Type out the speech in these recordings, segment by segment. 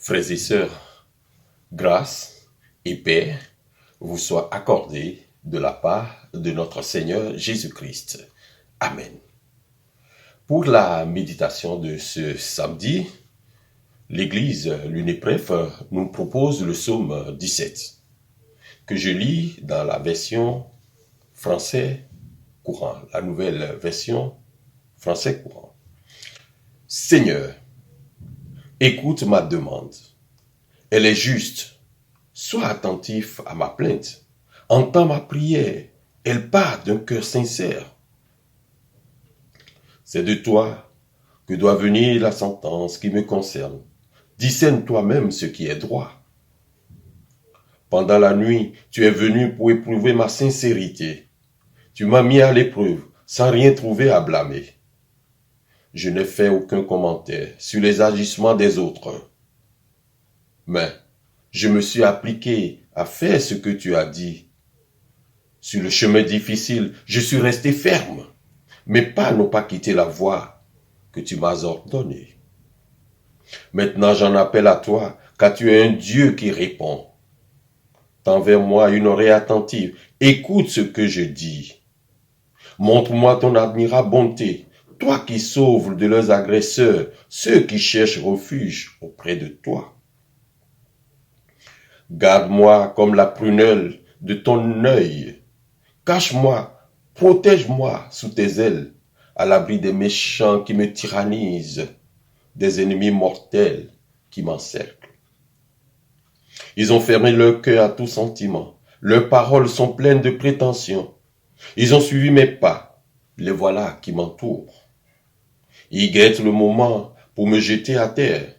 Frères et sœurs, grâce et paix vous soient accordées de la part de notre Seigneur Jésus-Christ. Amen. Pour la méditation de ce samedi, l'Église Lunépref nous propose le psaume 17, que je lis dans la version français courant, la nouvelle version français courant. Seigneur, écoute ma demande. Elle est juste. Sois attentif à ma plainte. Entends ma prière. Elle part d'un cœur sincère. C'est de toi que doit venir la sentence qui me concerne. Discerne toi-même ce qui est droit. Pendant la nuit, tu es venu pour éprouver ma sincérité. Tu m'as mis à l'épreuve sans rien trouver à blâmer. Je n'ai fait aucun commentaire sur les agissements des autres. Mais je me suis appliqué à faire ce que tu as dit. Sur le chemin difficile, je suis resté ferme. Mes pas n'ont pas quitté la voie que tu m'as ordonnée. Maintenant j'en appelle à toi, car tu es un Dieu qui répond. Tends vers moi une oreille attentive. Écoute ce que je dis. Montre-moi ton admirable bonté, toi qui sauves de leurs agresseurs ceux qui cherchent refuge auprès de toi. Garde-moi comme la prunelle de ton œil. Cache-moi, protège-moi sous tes ailes, à l'abri des méchants qui me tyrannisent, des ennemis mortels qui m'encerclent. Ils ont fermé leur cœur à tout sentiment. Leurs paroles sont pleines de prétentions. Ils ont suivi mes pas. Les voilà qui m'entourent. Ils guettent le moment pour me jeter à terre,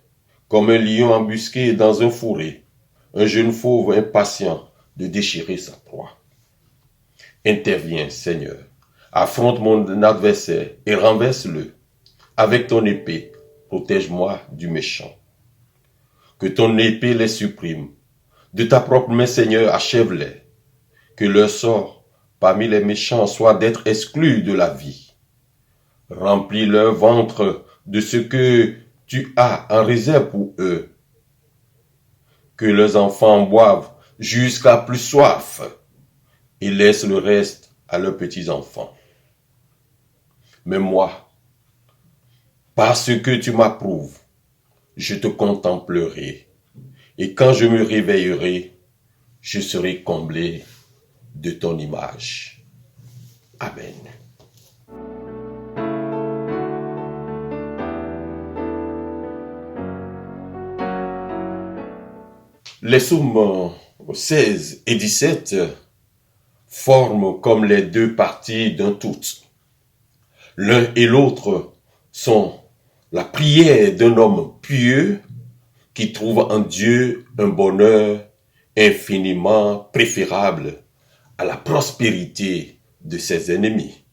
comme un lion embusqué dans un fourré, un jeune fauve impatient de déchirer sa proie. Interviens, Seigneur, affronte mon adversaire et renverse-le. Avec ton épée, protège-moi du méchant. Que ton épée les supprime. De ta propre main, Seigneur, achève-les. Que leur sort parmi les méchants soit d'être exclus de la vie. Remplis leur ventre de ce que tu as en réserve pour eux. Que leurs enfants boivent jusqu'à plus soif et laisse le reste à leurs petits-enfants. Mais moi, parce que tu m'approuves, je te contemplerai, et quand je me réveillerai, je serai comblé de ton image. Amen. Les psaumes 16 et 17 forment comme les deux parties d'un tout. L'un et l'autre sont la prière d'un homme pieux qui trouve en Dieu un bonheur infiniment préférable à la prospérité de ses ennemis.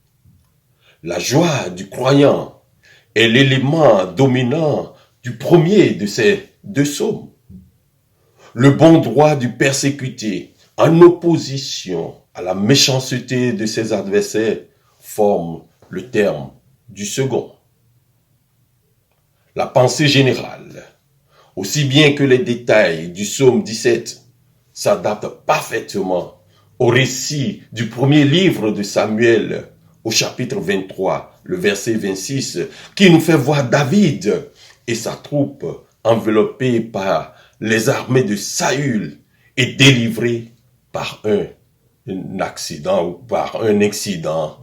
La joie du croyant est l'élément dominant du premier de ces deux psaumes. Le bon droit du persécuté, en opposition à la méchanceté de ses adversaires, forme le terme du second. La pensée générale, aussi bien que les détails du psaume 17, s'adaptent parfaitement au récit du premier livre de Samuel, au chapitre 23, le verset 26, qui nous fait voir David et sa troupe enveloppés par les armées de Saül et délivrés par un accident ou par un incident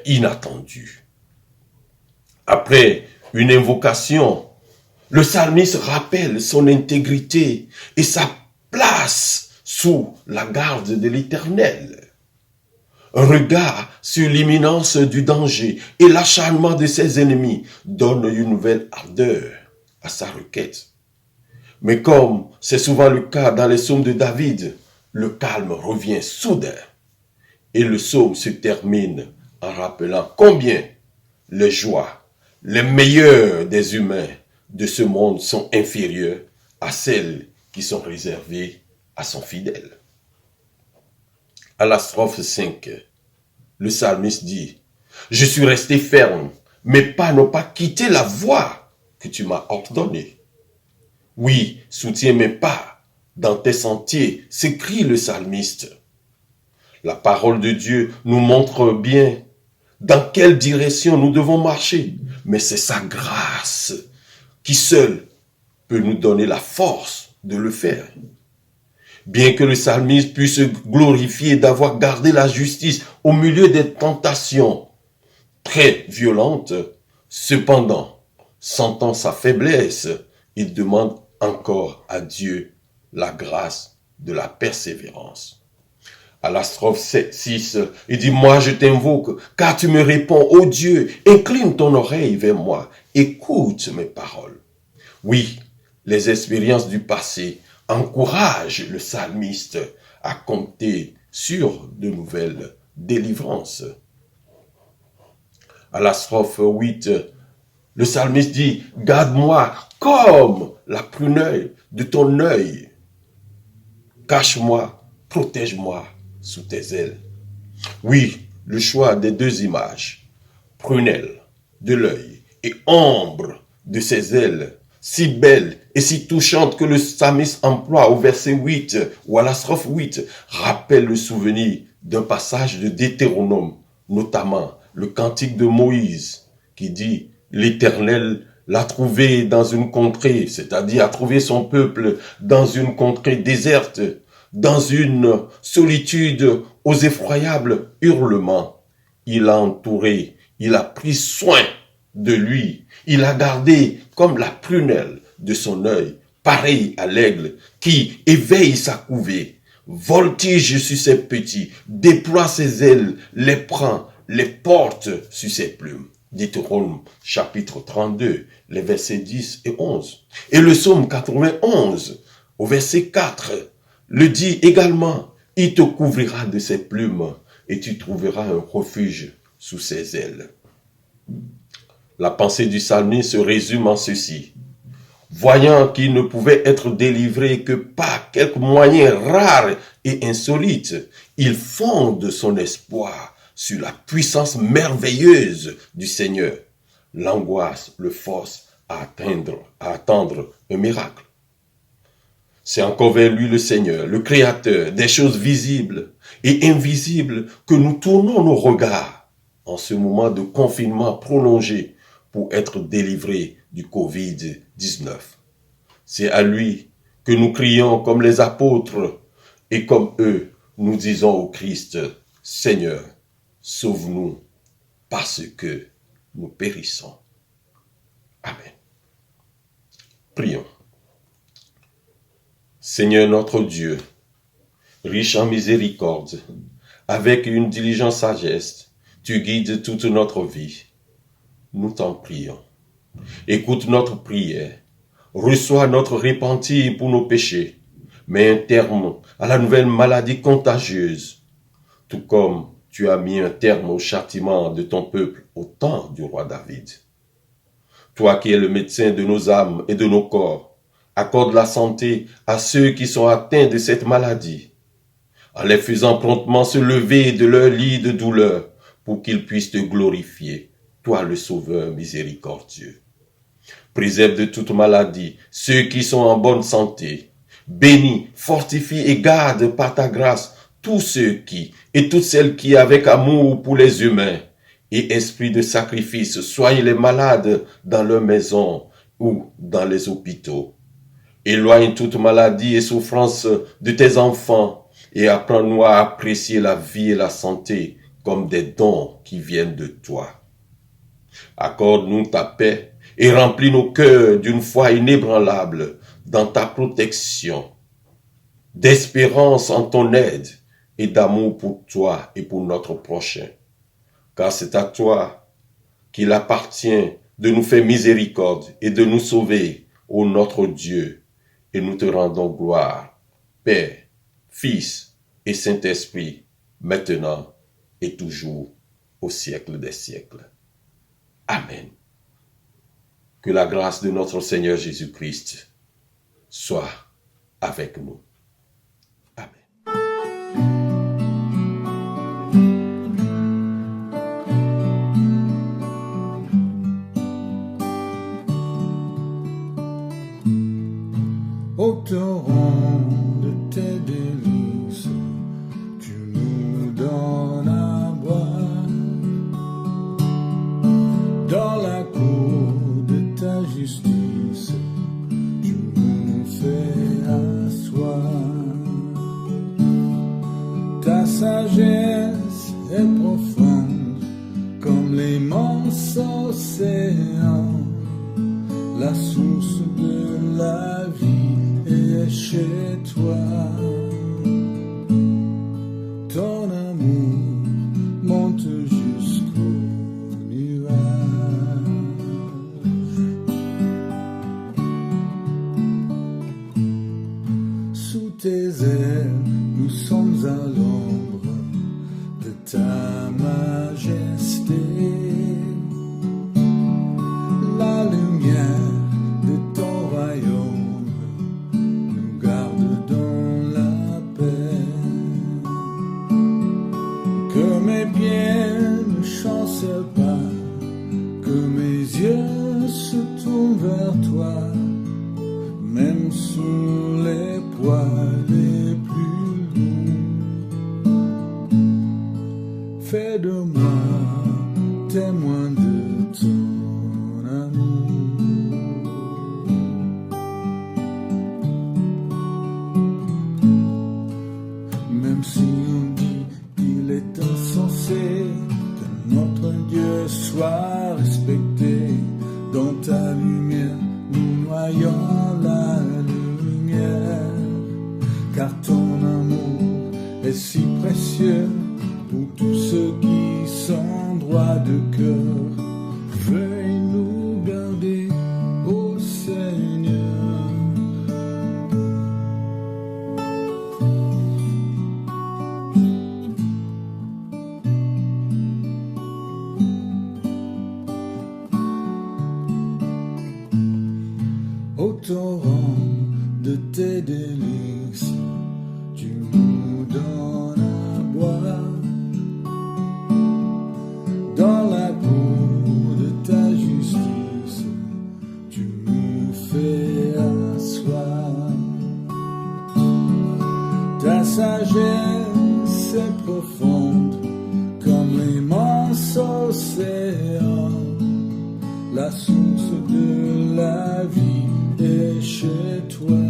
inattendu. Après une invocation, le psalmiste rappelle son intégrité et sa place sous la garde de l'Éternel. Un regard sur l'imminence du danger et l'acharnement de ses ennemis donne une nouvelle ardeur à sa requête. Mais comme c'est souvent le cas dans les psaumes de David, le calme revient soudain et le psaume se termine en rappelant combien les joies, les meilleures des humains de ce monde sont inférieures à celles qui sont réservées à son fidèle. À la strophe 5, le psalmiste dit « Je suis resté ferme, mes pas n'ont pas quitté la voie que tu m'as ordonnée. Oui, soutiens mes pas dans tes sentiers, s'écrie le psalmiste. La parole de Dieu nous montre bien dans quelle direction nous devons marcher, mais c'est sa grâce qui seule peut nous donner la force de le faire. Bien que le psalmiste puisse se glorifier d'avoir gardé la justice au milieu des tentations très violentes, cependant, sentant sa faiblesse, il demande encore à Dieu la grâce de la persévérance. À la strophe 6, il dit, moi je t'invoque, car tu me réponds, ô Dieu, incline ton oreille vers moi, écoute mes paroles. Oui, les expériences du passé encouragent le psalmiste à compter sur de nouvelles délivrances. À la strophe 8, le psalmiste dit, garde-moi comme la prunelle de ton œil. Cache-moi, protège-moi sous tes ailes. Oui, le choix des deux images, prunelle de l'œil et ombre de ses ailes, si belle et si touchante que le psalmiste emploie au verset 8 ou à la strophe 8, rappelle le souvenir d'un passage de Deutéronome, notamment le cantique de Moïse, qui dit « L'Éternel l'a trouvé dans une contrée », c'est-à-dire a trouvé son peuple dans une contrée déserte, dans une solitude aux effroyables hurlements. Il l'a entouré, il a pris soin de lui, il l'a gardé comme la prunelle de son œil, pareil à l'aigle qui éveille sa couvée, voltige sur ses petits, déploie ses ailes, les prend, les porte sur ses plumes. Deutéronome chapitre 32, les versets 10 et 11. Et le psaume 91, au verset 4, le dit également, il te couvrira de ses plumes et tu trouveras un refuge sous ses ailes. La pensée du psalmiste se résume en ceci. Voyant qu'il ne pouvait être délivré que par quelques moyens rares et insolites, il fonde son espoir sur la puissance merveilleuse du Seigneur. L'angoisse le force à attendre un miracle. C'est encore vers lui le Seigneur, le Créateur des choses visibles et invisibles que nous tournons nos regards en ce moment de confinement prolongé pour être délivrés du Covid-19. C'est à lui que nous crions comme les apôtres et comme eux, nous disons au Christ, Seigneur, sauve-nous parce que nous périssons. Amen. Prions. Seigneur notre Dieu, riche en miséricorde, avec une diligente sagesse, tu guides toute notre vie. Nous t'en prions. Écoute notre prière. Reçois notre repentir pour nos péchés. Mets un terme à la nouvelle maladie contagieuse. Tout comme tu as mis un terme au châtiment de ton peuple au temps du roi David. Toi qui es le médecin de nos âmes et de nos corps, accorde la santé à ceux qui sont atteints de cette maladie, en les faisant promptement se lever de leur lit de douleur pour qu'ils puissent te glorifier, toi le Sauveur miséricordieux. Préserve de toute maladie ceux qui sont en bonne santé. Bénis, fortifie et garde par ta grâce tous ceux qui et toutes celles qui, avec amour pour les humains et esprit de sacrifice, soignent les malades dans leur maison ou dans les hôpitaux. Éloigne toute maladie et souffrance de tes enfants et apprends-nous à apprécier la vie et la santé comme des dons qui viennent de toi. Accorde-nous ta paix et remplis nos cœurs d'une foi inébranlable dans ta protection, d'espérance en ton aide et d'amour pour toi et pour notre prochain. Car c'est à toi qu'il appartient de nous faire miséricorde et de nous sauver, ô notre Dieu, et nous te rendons gloire, Père, Fils et Saint-Esprit, maintenant et toujours, au siècle des siècles. Amen. Que la grâce de notre Seigneur Jésus-Christ soit avec nous. profonde comme l'immense océan. La source de la vie est chez toi. Ton amour monte jusqu'au nuage. Sous tes ailes, nous sommes à l'ombre de ta majesté. La lumière de ton royaume nous garde dans la paix. Que mes pieds ne chancellent pas, que mes yeux se tournent vers toi, même sous les poids les plus lourds. Fais de moi témoin de ton amour. Même si on dit qu'il est insensé que notre Dieu soit respecté, dans ta lumière nous noyons la lumière, car ton amour est si précieux pour tous ceux qui sont droits de cœur. Veuille nous garder, ô Seigneur. Au torrent de tes délices, tu nous donnes à boire. Dans la cour de ta justice, tu nous fais asseoir. Ta sagesse est profonde comme l'immense océan. La source de la vie est chez toi.